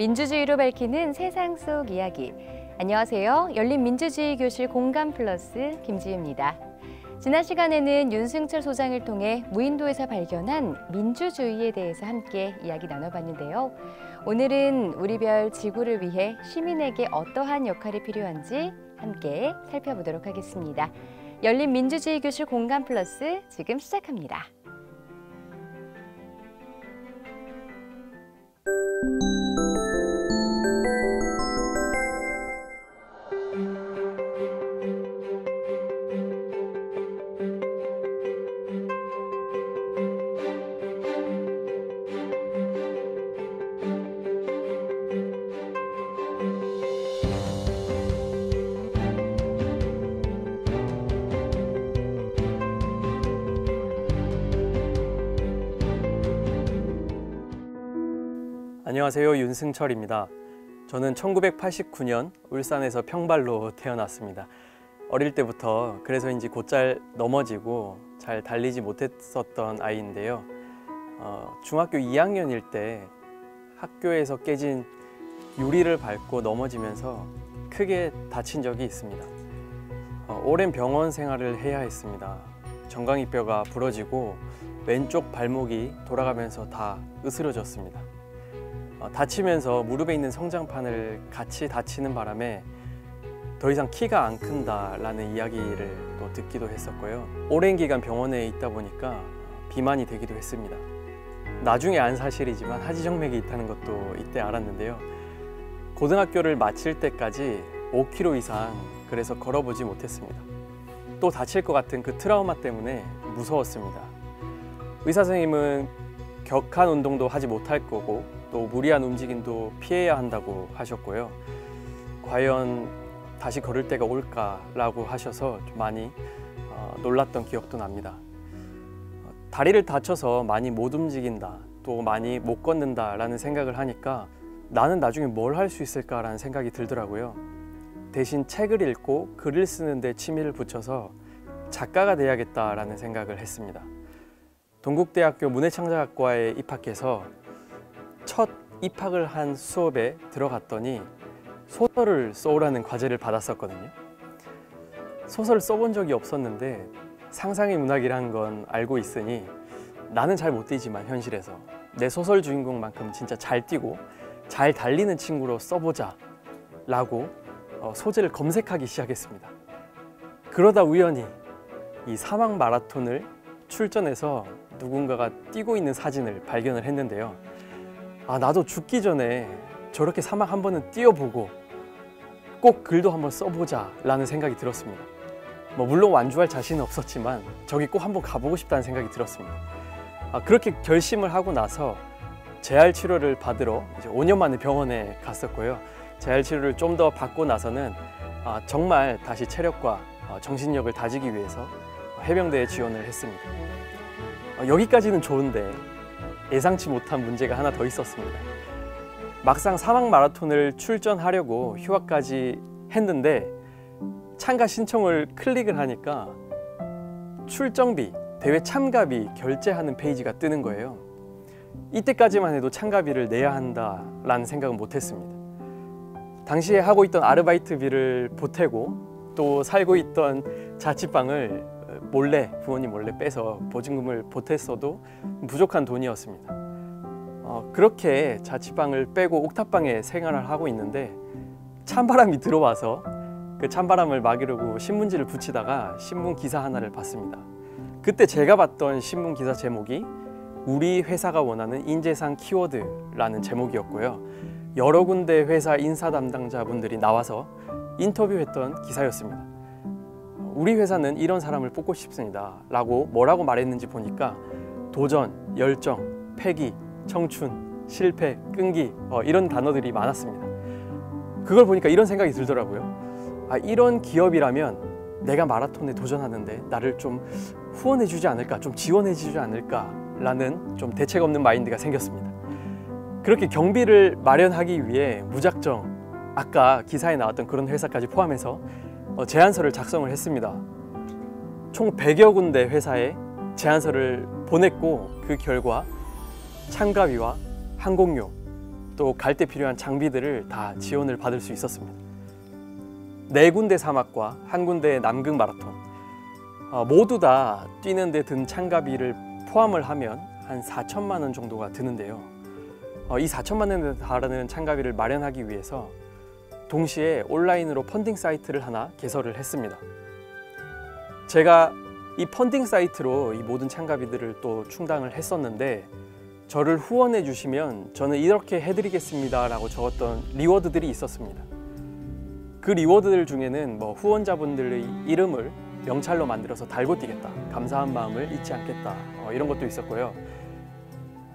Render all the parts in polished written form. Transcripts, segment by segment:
민주주의로 밝히는 세상 속 이야기. 안녕하세요. 열린민주주의교실 공감 플러스 김지유입니다. 지난 시간에는 윤승철 소장을 통해 무인도에서 발견한 민주주의에 대해서 함께 이야기 나눠봤는데요. 오늘은 우리 별 지구를 위해 시민에게 어떠한 역할이 필요한지 함께 살펴보도록 하겠습니다. 열린민주주의교실 공감 플러스 지금 시작합니다. 안녕하세요. 윤승철입니다. 저는 1989년 울산에서 평발로 태어났습니다. 어릴 때부터 그래서인지 곧잘 넘어지고 잘 달리지 못했었던 아이인데요. 중학교 2학년일 때 학교에서 깨진 유리를 밟고 넘어지면서 크게 다친 적이 있습니다. 오랜 병원 생활을 해야 했습니다. 정강이뼈가 부러지고 왼쪽 발목이 돌아가면서 다 으스러졌습니다. 다치면서 무릎에 있는 성장판을 같이 다치는 바람에 더 이상 키가 안 큰다라는 이야기를 또 듣기도 했었고요. 오랜 기간 병원에 있다 보니까 비만이 되기도 했습니다. 나중에 안 사실이지만 하지정맥이 있다는 것도 이때 알았는데요. 고등학교를 마칠 때까지 5km 이상 그래서 걸어보지 못했습니다. 또 다칠 것 같은 그 트라우마 때문에 무서웠습니다. 의사 선생님은 격한 운동도 하지 못할 거고 또 무리한 움직임도 피해야 한다고 하셨고요. 과연 다시 걸을 때가 올까라고 하셔서 좀 많이 놀랐던 기억도 납니다. 다리를 다쳐서 많이 못 움직인다, 또 많이 못 걷는다라는 생각을 하니까 나는 나중에 뭘 할 수 있을까라는 생각이 들더라고요. 대신 책을 읽고 글을 쓰는 데 취미를 붙여서 작가가 돼야겠다라는 생각을 했습니다. 동국대학교 문해창작학과에 입학해서 첫 입학을 한 수업에 들어갔더니 소설을 써오라는 과제를 받았었거든요. 소설을 써본 적이 없었는데 상상의 문학이란 건 알고 있으니 나는 잘 못 뛰지만 현실에서 내 소설 주인공만큼 진짜 잘 뛰고 잘 달리는 친구로 써보자 라고 소재를 검색하기 시작했습니다. 그러다 우연히 이 사막 마라톤을 출전해서 누군가가 뛰고 있는 사진을 발견을 했는데요. 나도 죽기 전에 저렇게 사막 한 번은 뛰어보고 꼭 글도 한번 써보자 라는 생각이 들었습니다. 물론 완주할 자신은 없었지만 저기 꼭 한번 가보고 싶다는 생각이 들었습니다. 그렇게 결심을 하고 나서 재활 치료를 받으러 이제 5년 만에 병원에 갔었고요. 재활 치료를 좀 더 받고 나서는 정말 다시 체력과 정신력을 다지기 위해서 해병대에 지원을 했습니다. 여기까지는 좋은데 예상치 못한 문제가 하나 더 있었습니다. 막상 사막 마라톤을 출전하려고 휴학까지 했는데 참가 신청을 클릭을 하니까 출정비, 대회 참가비 결제하는 페이지가 뜨는 거예요. 이때까지만 해도 참가비를 내야 한다라는 생각은 못했습니다. 당시에 하고 있던 아르바이트비를 보태고 또 살고 있던 자취방을 부모님 몰래 빼서 보증금을 보탰어도 부족한 돈이었습니다. 그렇게 자취방을 빼고 옥탑방에 생활을 하고 있는데 찬바람이 들어와서 그 찬바람을 막으려고 신문지를 붙이다가 신문 기사 하나를 봤습니다. 그때 제가 봤던 신문 기사 제목이 우리 회사가 원하는 인재상 키워드라는 제목이었고요. 여러 군데 회사 인사 담당자분들이 나와서 인터뷰했던 기사였습니다. 우리 회사는 이런 사람을 뽑고 싶습니다 라고 뭐라고 말했는지 보니까 도전, 열정, 패기, 청춘, 실패, 끈기 이런 단어들이 많았습니다. 그걸 보니까 이런 생각이 들더라고요. 이런 기업이라면 내가 마라톤에 도전하는데 나를 좀 후원해 주지 않을까, 좀 지원해 주지 않을까 라는 좀 대책 없는 마인드가 생겼습니다. 그렇게 경비를 마련하기 위해 무작정 아까 기사에 나왔던 그런 회사까지 포함해서 제안서를 작성을 했습니다. 총 100여 군데 회사에 제안서를 보냈고 그 결과 참가비와 항공료 또 갈 때 필요한 장비들을 다 지원을 받을 수 있었습니다. 4군데 사막과 1군데 남극 마라톤 모두 다 뛰는 데 든 참가비를 포함을 하면 한 4천만 원 정도가 드는데요. 이 4천만 원에 달하는 참가비를 마련하기 위해서 동시에 온라인으로 펀딩 사이트를 하나 개설을 했습니다. 제가 이 펀딩 사이트로 이 모든 참가비들을 또 충당을 했었는데 저를 후원해 주시면 저는 이렇게 해드리겠습니다 라고 적었던 리워드들이 있었습니다. 그 리워드들 중에는 뭐 후원자분들의 이름을 명찰로 만들어서 달고 뛰겠다, 감사한 마음을 잊지 않겠다, 이런 것도 있었고요.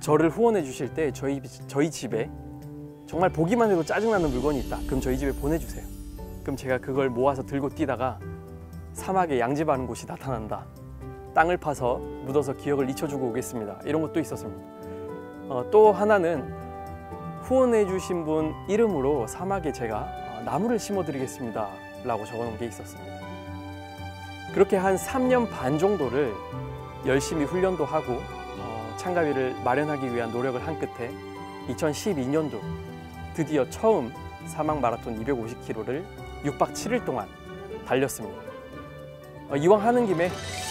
저를 후원해 주실 때 저희 집에 정말 보기만 해도 짜증나는 물건이 있다, 그럼 저희 집에 보내주세요. 그럼 제가 그걸 모아서 들고 뛰다가 사막에 양지바른 곳이 나타난다, 땅을 파서 묻어서 기억을 잊혀주고 오겠습니다, 이런 것도 있었습니다. 또 하나는 후원해 주신 분 이름으로 사막에 제가 나무를 심어 드리겠습니다 라고 적어놓은 게 있었습니다. 그렇게 한 3년 반 정도를 열심히 훈련도 하고 참가비를 마련하기 위한 노력을 한 끝에 2012년도 드디어 처음 사막 마라톤 250km를 6박 7일 동안 달렸습니다. 이왕 하는 김에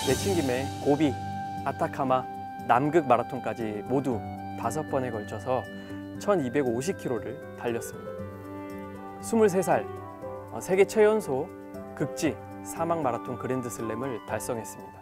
내친 김에 고비, 아타카마, 남극 마라톤까지 모두 5번에 걸쳐서 1250km를 달렸습니다. 23살 세계 최연소 극지 사막 마라톤 그랜드슬램을 달성했습니다.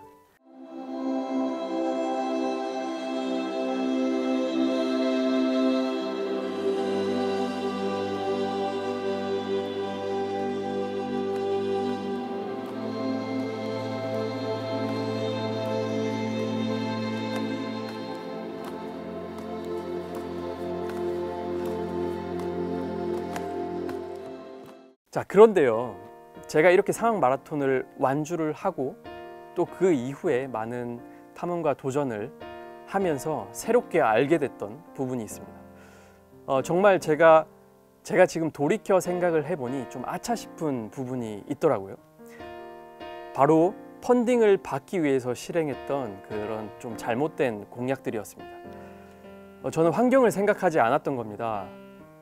자, 그런데요, 제가 이렇게 사막 마라톤을 완주를 하고 또 그 이후에 많은 탐험과 도전을 하면서 새롭게 알게 됐던 부분이 있습니다. 정말 제가 지금 돌이켜 생각을 해보니 좀 아차 싶은 부분이 있더라고요. 바로 펀딩을 받기 위해서 실행했던 그런 좀 잘못된 공약들이었습니다. 저는 환경을 생각하지 않았던 겁니다.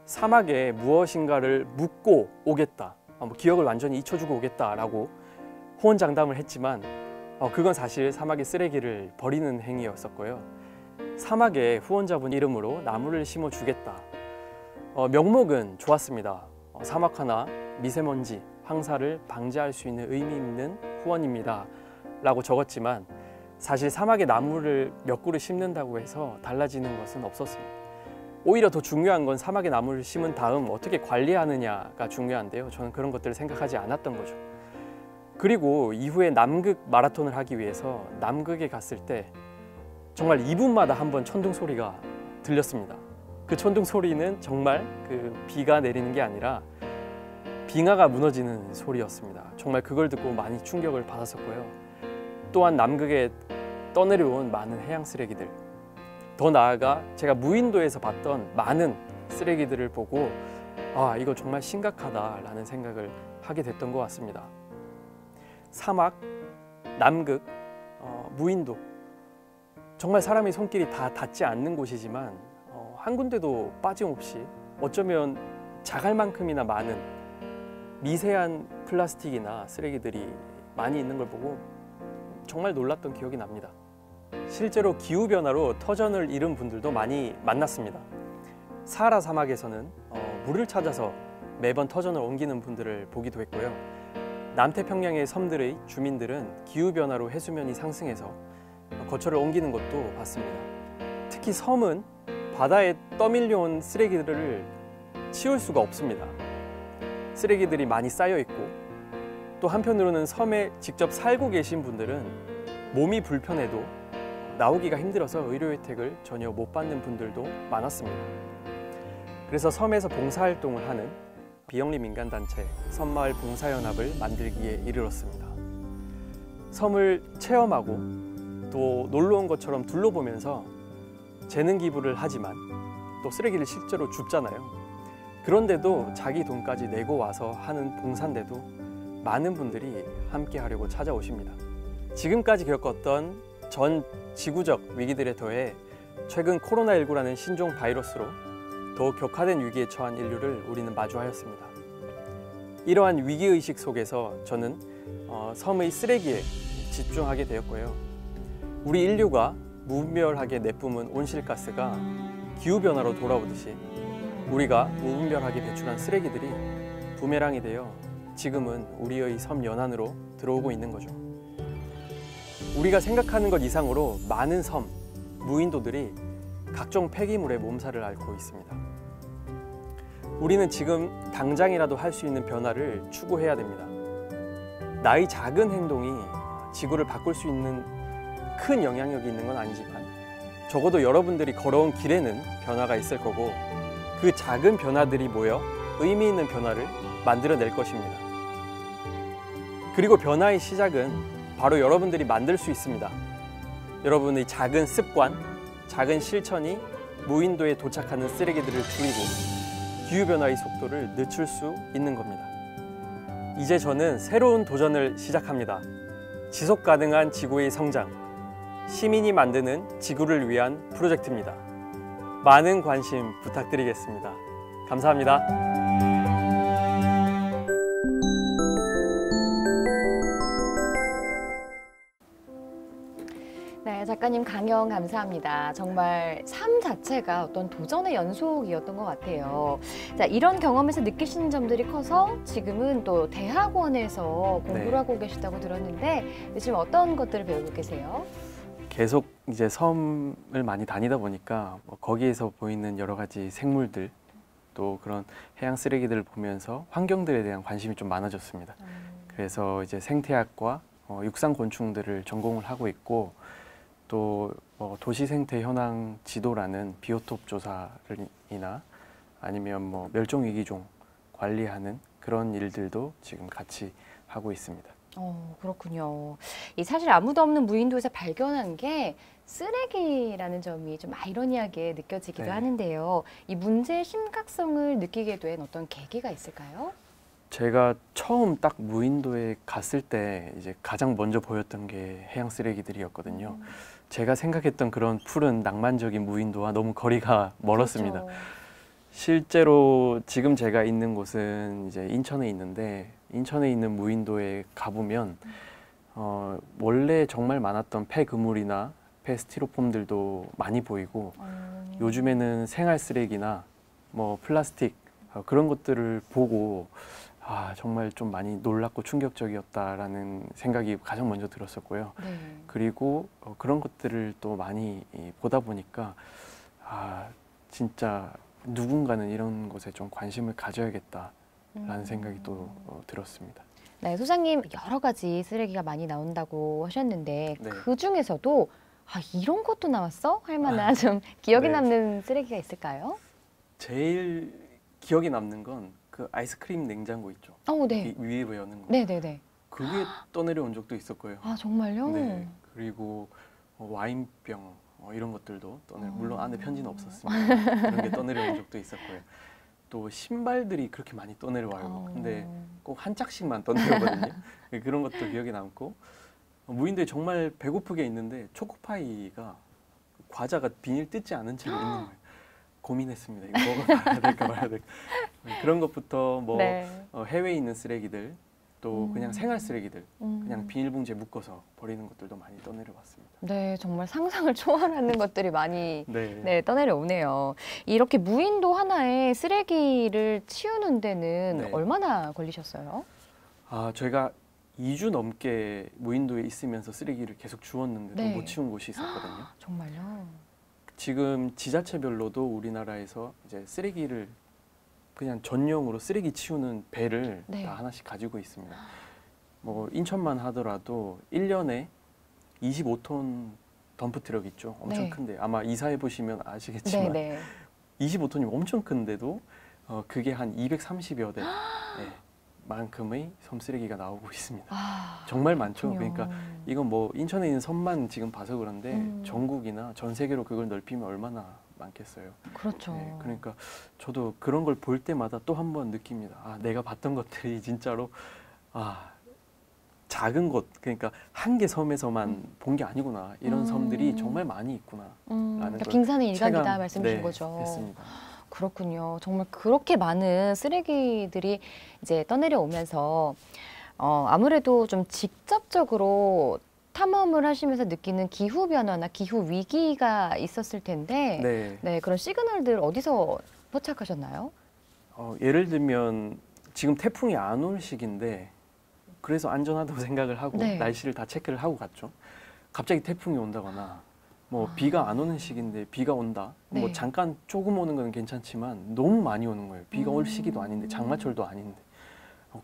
사막에 무엇인가를 묻고 오겠다, 기억을 완전히 잊혀주고 오겠다라고 호언장담을 했지만 그건 사실 사막의 쓰레기를 버리는 행위였었고요. 사막에 후원자분 이름으로 나무를 심어주겠다. 명목은 좋았습니다. 사막화나 미세먼지, 황사를 방지할 수 있는 의미 있는 후원입니다 라고 적었지만 사실 사막에 나무를 몇 그루 심는다고 해서 달라지는 것은 없었습니다. 오히려 더 중요한 건 사막에 나무를 심은 다음 어떻게 관리하느냐가 중요한데요. 저는 그런 것들을 생각하지 않았던 거죠. 그리고 이후에 남극 마라톤을 하기 위해서 남극에 갔을 때 정말 2분마다 한 번 천둥 소리가 들렸습니다. 그 천둥 소리는 정말 그 비가 내리는 게 아니라 빙하가 무너지는 소리였습니다. 정말 그걸 듣고 많이 충격을 받았었고요. 또한 남극에 떠내려온 많은 해양 쓰레기들, 더 나아가 제가 무인도에서 봤던 많은 쓰레기들을 보고 이거 정말 심각하다라는 생각을 하게 됐던 것 같습니다. 사막, 남극, 무인도, 정말 사람의 손길이 다 닿지 않는 곳이지만 한 군데도 빠짐없이 어쩌면 자갈만큼이나 많은 미세한 플라스틱이나 쓰레기들이 많이 있는 걸 보고 정말 놀랐던 기억이 납니다. 실제로 기후변화로 터전을 잃은 분들도 많이 만났습니다. 사하라 사막에서는 물을 찾아서 매번 터전을 옮기는 분들을 보기도 했고요. 남태평양의 섬들의 주민들은 기후변화로 해수면이 상승해서 거처를 옮기는 것도 봤습니다. 특히 섬은 바다에 떠밀려온 쓰레기들을 치울 수가 없습니다. 쓰레기들이 많이 쌓여 있고 또 한편으로는 섬에 직접 살고 계신 분들은 몸이 불편해도 나오기가 힘들어서 의료 혜택을 전혀 못 받는 분들도 많았습니다. 그래서 섬에서 봉사활동을 하는 비영리 민간단체 섬마을 봉사연합을 만들기에 이르렀습니다. 섬을 체험하고 또 놀러 온 것처럼 둘러보면서 재능 기부를 하지만 또 쓰레기를 실제로 줍잖아요. 그런데도 자기 돈까지 내고 와서 하는 봉사인데도 많은 분들이 함께 하려고 찾아오십니다. 지금까지 겪었던 전 지구적 위기들에 더해 최근 코로나19라는 신종 바이러스로 더 격화된 위기에 처한 인류를 우리는 마주하였습니다. 이러한 위기의식 속에서 저는 섬의 쓰레기에 집중하게 되었고요. 우리 인류가 무분별하게 내뿜은 온실가스가 기후변화로 돌아오듯이 우리가 무분별하게 배출한 쓰레기들이 부메랑이 되어 지금은 우리의 섬 연안으로 들어오고 있는 거죠. 우리가 생각하는 것 이상으로 많은 섬, 무인도들이 각종 폐기물에 몸살을 앓고 있습니다. 우리는 지금 당장이라도 할 수 있는 변화를 추구해야 됩니다. 나의 작은 행동이 지구를 바꿀 수 있는 큰 영향력이 있는 건 아니지만 적어도 여러분들이 걸어온 길에는 변화가 있을 거고 그 작은 변화들이 모여 의미 있는 변화를 만들어낼 것입니다. 그리고 변화의 시작은 바로 여러분들이 만들 수 있습니다. 여러분의 작은 습관, 작은 실천이 무인도에 도착하는 쓰레기들을 줄이고 기후변화의 속도를 늦출 수 있는 겁니다. 이제 저는 새로운 도전을 시작합니다. 지속 가능한 지구의 성장, 시민이 만드는 지구를 위한 프로젝트입니다. 많은 관심 부탁드리겠습니다. 감사합니다. 네, 작가님 강연 감사합니다. 정말 삶 자체가 어떤 도전의 연속이었던 것 같아요. 자, 이런 경험에서 느끼시는 점들이 커서 지금은 또 대학원에서 공부를 네. 하고 계시다고 들었는데 요즘 어떤 것들을 배우고 계세요? 계속 이제 섬을 많이 다니다 보니까 거기에서 보이는 여러 가지 생물들 또 그런 해양 쓰레기들을 보면서 환경들에 대한 관심이 좀 많아졌습니다. 그래서 이제 생태학과 육상 곤충들을 전공을 하고 있고 또 도시 생태 현황 지도라는 비오톱 조사이나 아니면 멸종 위기종 관리하는 그런 일들도 지금 같이 하고 있습니다. 그렇군요. 사실 아무도 없는 무인도에서 발견한 게 쓰레기라는 점이 좀 아이러니하게 느껴지기도 네. 하는데요. 이 문제의 심각성을 느끼게 된 어떤 계기가 있을까요? 제가 처음 딱 무인도에 갔을 때 이제 가장 먼저 보였던 게 해양 쓰레기들이었거든요. 제가 생각했던 그런 푸른 낭만적인 무인도와 너무 거리가 멀었습니다. 그렇죠. 실제로 지금 제가 있는 곳은 이제 인천에 있는데 인천에 있는 무인도에 가보면 원래 정말 많았던 폐그물이나 폐스티로폼들도 많이 보이고 요즘에는 생활 쓰레기나 플라스틱 그런 것들을 보고 정말 좀 많이 놀랍고 충격적이었다라는 생각이 가장 먼저 들었었고요. 네. 그리고 그런 것들을 또 많이 보다 보니까 진짜 누군가는 이런 것에 좀 관심을 가져야겠다라는 생각이 또 들었습니다. 네, 소장님 여러 가지 쓰레기가 많이 나온다고 하셨는데 네. 그 중에서도 이런 것도 나왔어? 할 만한 좀 기억에 네. 남는 쓰레기가 있을까요? 제일 기억에 남는 건 그 아이스크림 냉장고 있죠. 네. 위에 여는 거. 네네네. 그게 떠내려온 적도 있었고요. 정말요? 네. 그리고 와인병 이런 것들도 물론 안에 편지는 없었습니다. 그런 게 떠내려온 적도 있었고요. 또 신발들이 그렇게 많이 떠내려와요. 근데 꼭 한 짝씩만 떠내려오거든요. 그런 것도 기억에 남고 무인도에 정말 배고프게 있는데 초코파이가 과자가 비닐 뜯지 않은 채로 있는 거예요. 고민했습니다. 이거 먹어봐야 될까 말아야 될까. 그런 것부터 네. 해외에 있는 쓰레기들 또 그냥 생활 쓰레기들 그냥 비닐봉지에 묶어서 버리는 것들도 많이 떠내려왔습니다. 네, 정말 상상을 초월하는 것들이 많이 네. 떠내려오네요. 이렇게 무인도 하나에 쓰레기를 치우는 데는 네. 얼마나 걸리셨어요? 저희가 2주 넘게 무인도에 있으면서 쓰레기를 계속 주웠는데도 네. 못 치운 곳이 있었거든요. 정말요? 지금 지자체별로도 우리나라에서 이제 쓰레기를 그냥 전용으로 쓰레기 치우는 배를 네. 다 하나씩 가지고 있습니다. 인천만 하더라도 1년에 25톤 덤프 트럭 있죠. 엄청 네. 큰데 아마 이사해 보시면 아시겠지만 네네. 25톤이 엄청 큰데도 그게 한 230여 대 만큼의 섬 쓰레기가 나오고 있습니다. 정말 많죠. 그렇군요. 그러니까 이건 인천에 있는 섬만 지금 봐서 그런데 전국이나 전 세계로 그걸 넓히면 얼마나 많겠어요. 그렇죠. 네, 그러니까 저도 그런 걸 볼 때마다 또 한 번 느낍니다. 내가 봤던 것들이 진짜로 작은 곳, 그러니까 한 개 섬에서만 본 게 아니구나. 이런 섬들이 정말 많이 있구나. 라는 그러니까 빙산의 일각이다 체감, 말씀이신 네, 거죠. 했습니다. 그렇군요. 정말 그렇게 많은 쓰레기들이 이제 떠내려 오면서 아무래도 좀 직접적으로 탐험을 하시면서 느끼는 기후 변화나 기후 위기가 있었을 텐데, 네. 네, 그런 시그널들 어디서 포착하셨나요? 예를 들면 지금 태풍이 안 올 시기인데 그래서 안전하다고 생각을 하고 네. 날씨를 다 체크를 하고 갔죠. 갑자기 태풍이 온다거나 뭐 아. 비가 안 오는 시기인데 비가 온다. 네. 뭐 잠깐 조금 오는 건 괜찮지만 너무 많이 오는 거예요. 비가 올 시기도 아닌데 장마철도 아닌데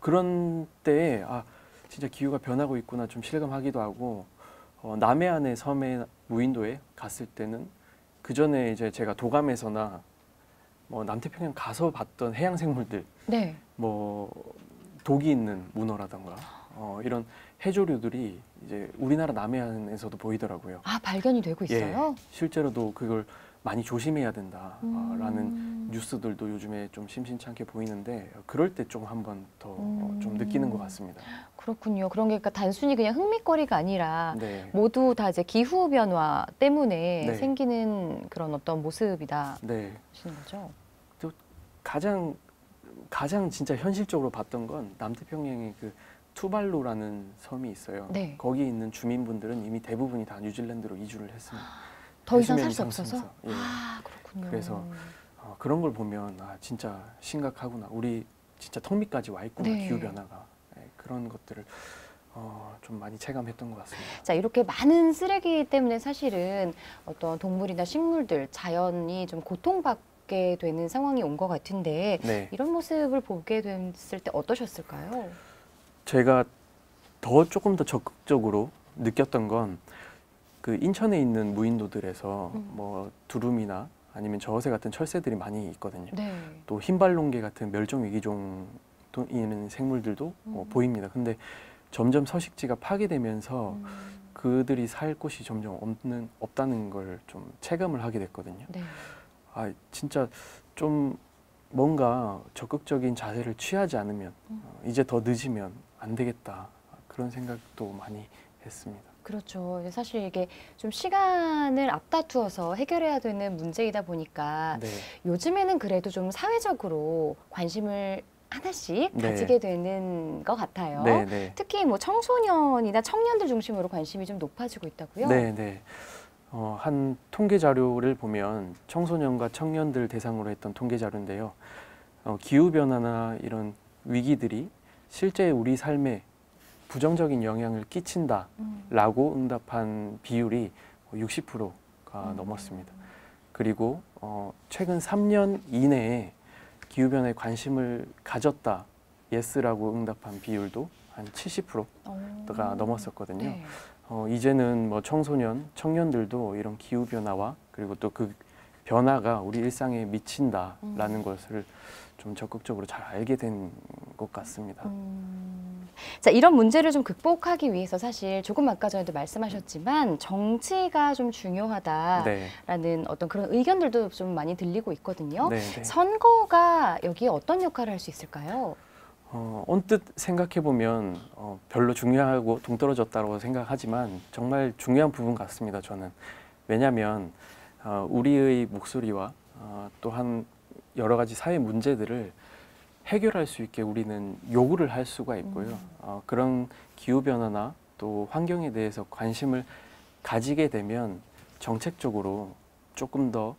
그런 때에 진짜 기후가 변하고 있구나 좀 실감하기도 하고 남해안의 섬에 무인도에 갔을 때는 그 전에 이제 제가 도감에서나 뭐 남태평양 가서 봤던 해양 생물들 네. 뭐 독이 있는 문어라던가 이런 해조류들이 이제 우리나라 남해안에서도 보이더라고요. 발견이 되고 있어요? 예, 실제로도 그걸 많이 조심해야 된다라는 뉴스들도 요즘에 좀 심심찮게 보이는데 그럴 때 좀 한번 더 좀 느끼는 것 같습니다. 그렇군요. 그런 게 그러니까 단순히 그냥 흥미거리가 아니라 네. 모두 다 이제 기후 변화 때문에 네. 생기는 그런 어떤 모습이다 네. 하시는 거죠? 또 가장 진짜 현실적으로 봤던 건 남태평양의 그 투발루라는 섬이 있어요. 네. 거기 있는 주민분들은 이미 대부분이 다 뉴질랜드로 이주를 했습니다. 더 이상 살 해수면 수 없어서? 상승해서. 예. 그렇군요. 그래서 그런 걸 보면 진짜 심각하구나. 우리 진짜 턱 밑까지 와 있구나. 네. 기후 변화가. 예, 그런 것들을 좀 많이 체감했던 것 같습니다. 자, 이렇게 많은 쓰레기 때문에 사실은 어떤 동물이나 식물들, 자연이 좀 고통받게 되는 상황이 온 것 같은데 네. 이런 모습을 보게 됐을 때 어떠셨을까요? 제가 조금 더 적극적으로 느꼈던 건 그 인천에 있는 무인도들에서 뭐 두루미나 아니면 저어새 같은 철새들이 많이 있거든요. 네. 또 흰발롱개 같은 멸종 위기종이 있는 생물들도 보입니다. 근데 점점 서식지가 파괴되면서 그들이 살 곳이 점점 없다는 걸 좀 체감을 하게 됐거든요. 네. 진짜 좀 뭔가 적극적인 자세를 취하지 않으면 이제 더 늦으면 안 되겠다. 그런 생각도 많이 했습니다. 그렇죠. 사실 이게 좀 시간을 앞다투어서 해결해야 되는 문제이다 보니까 네. 요즘에는 그래도 좀 사회적으로 관심을 하나씩 네. 가지게 되는 것 같아요. 네, 네. 특히 뭐 청소년이나 청년들 중심으로 관심이 좀 높아지고 있다고요? 네, 네. 한 통계 자료를 보면 청소년과 청년들 대상으로 했던 통계 자료인데요. 기후 변화나 이런 위기들이 실제 우리 삶에 부정적인 영향을 끼친다라고 응답한 비율이 60%가 넘었습니다. 그리고 최근 3년 이내에 기후 변화에 관심을 가졌다, 예스라고 응답한 비율도 한 70%가 넘었었거든요. 네. 이제는 뭐 청소년, 청년들도 이런 기후 변화와 그리고 또 그 변화가 우리 일상에 미친다라는 것을 좀 적극적으로 잘 알게 된 것 같습니다. 자, 이런 문제를 좀 극복하기 위해서 사실 조금 아까 전에도 말씀하셨지만 정치가 좀 중요하다라는 네. 어떤 그런 의견들도 좀 많이 들리고 있거든요. 네, 네. 선거가 여기에 어떤 역할을 할 수 있을까요? 언뜻 생각해 보면 별로 중요하고 동떨어졌다고 생각하지만 정말 중요한 부분 같습니다. 저는 왜냐하면 우리의 목소리와 또한 여러 가지 사회 문제들을 해결할 수 있게 우리는 요구를 할 수가 있고요. 그런 기후 변화나 또 환경에 대해서 관심을 가지게 되면 정책적으로 조금 더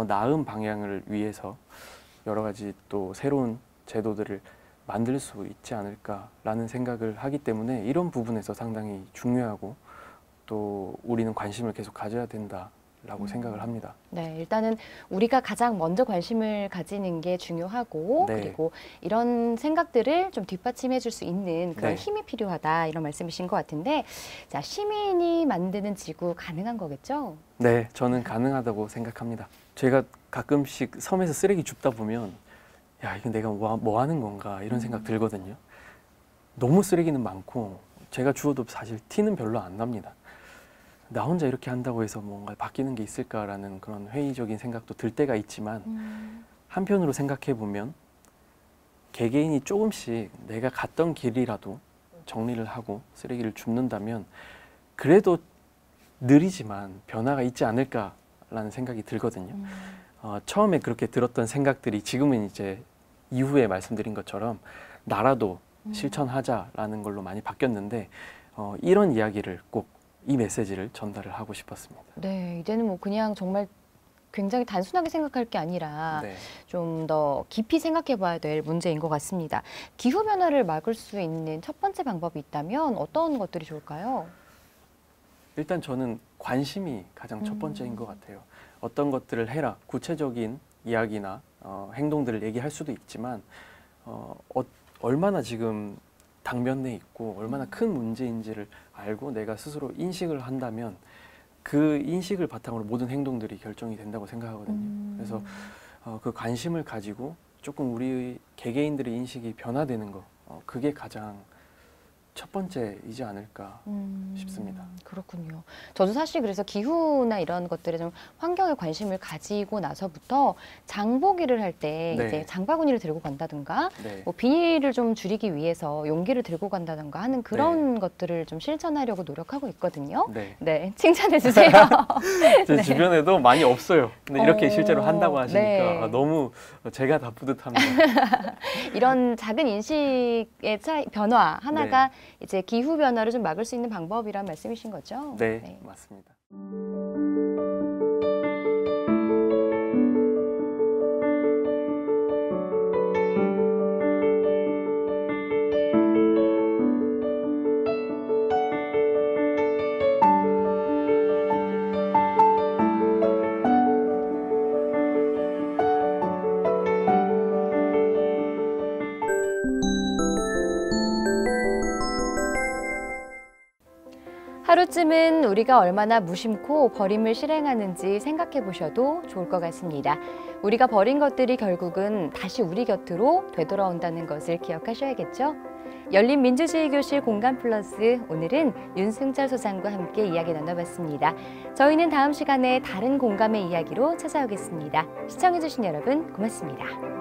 나은 방향을 위해서 여러 가지 또 새로운 제도들을 만들 수 있지 않을까라는 생각을 하기 때문에 이런 부분에서 상당히 중요하고 또 우리는 관심을 계속 가져야 된다라고 생각을 합니다. 네, 일단은 우리가 가장 먼저 관심을 가지는 게 중요하고 네. 그리고 이런 생각들을 좀 뒷받침해 줄 수 있는 그런 네. 힘이 필요하다 이런 말씀이신 것 같은데 자, 시민이 만드는 지구 가능한 거겠죠? 네, 저는 가능하다고 생각합니다. 제가 가끔씩 섬에서 쓰레기 줍다 보면 야, 이거 내가 뭐 하는 건가 이런 생각 들거든요. 너무 쓰레기는 많고 제가 주워도 사실 티는 별로 안 납니다. 나 혼자 이렇게 한다고 해서 뭔가 바뀌는 게 있을까라는 그런 회의적인 생각도 들 때가 있지만 한편으로 생각해 보면 개개인이 조금씩 내가 갔던 길이라도 정리를 하고 쓰레기를 줍는다면 그래도 느리지만 변화가 있지 않을까라는 생각이 들거든요. 처음에 그렇게 들었던 생각들이 지금은 이제 이후에 말씀드린 것처럼 나라도 실천하자라는 걸로 많이 바뀌었는데 이런 이야기를 꼭 이 메시지를 전달을 하고 싶었습니다. 네, 이제는 뭐 그냥 정말 굉장히 단순하게 생각할 게 아니라 네. 좀 더 깊이 생각해 봐야 될 문제인 것 같습니다. 기후변화를 막을 수 있는 첫 번째 방법이 있다면 어떤 것들이 좋을까요? 일단 저는 관심이 가장 첫 번째인 것 같아요. 어떤 것들을 해라, 구체적인 이야기나 행동들을 얘기할 수도 있지만 얼마나 지금 당면에 있고 얼마나 큰 문제인지를 알고 내가 스스로 인식을 한다면 그 인식을 바탕으로 모든 행동들이 결정이 된다고 생각하거든요. 그래서 그 관심을 가지고 조금 우리 개개인들의 인식이 변화되는 거, 그게 가장 첫 번째이지 않을까 싶습니다. 그렇군요. 저도 사실 그래서 기후나 이런 것들에 좀 환경에 관심을 가지고 나서부터 장보기를 할 때 네. 이제 장바구니를 들고 간다든가 네. 뭐 비닐을 좀 줄이기 위해서 용기를 들고 간다든가 하는 그런 것들을 좀 실천하려고 노력하고 있거든요. 네. 네, 칭찬해 주세요. 제 네. 주변에도 많이 없어요. 근데 이렇게 실제로 한다고 하시니까 네. 너무 제가 다 뿌듯합니다. 이런 작은 인식의 변화 하나가 이제 기후 변화를 좀 막을 수 있는 방법이란 말씀이신 거죠? 네, 맞습니다. 하루쯤은 우리가 얼마나 무심코 버림을 실행하는지 생각해 보셔도 좋을 것 같습니다. 우리가 버린 것들이 결국은 다시 우리 곁으로 되돌아온다는 것을 기억하셔야겠죠? 열린 민주주의 교실 공감 플러스, 오늘은 윤승철 소장과 함께 이야기 나눠봤습니다. 저희는 다음 시간에 다른 공감의 이야기로 찾아오겠습니다. 시청해주신 여러분 고맙습니다.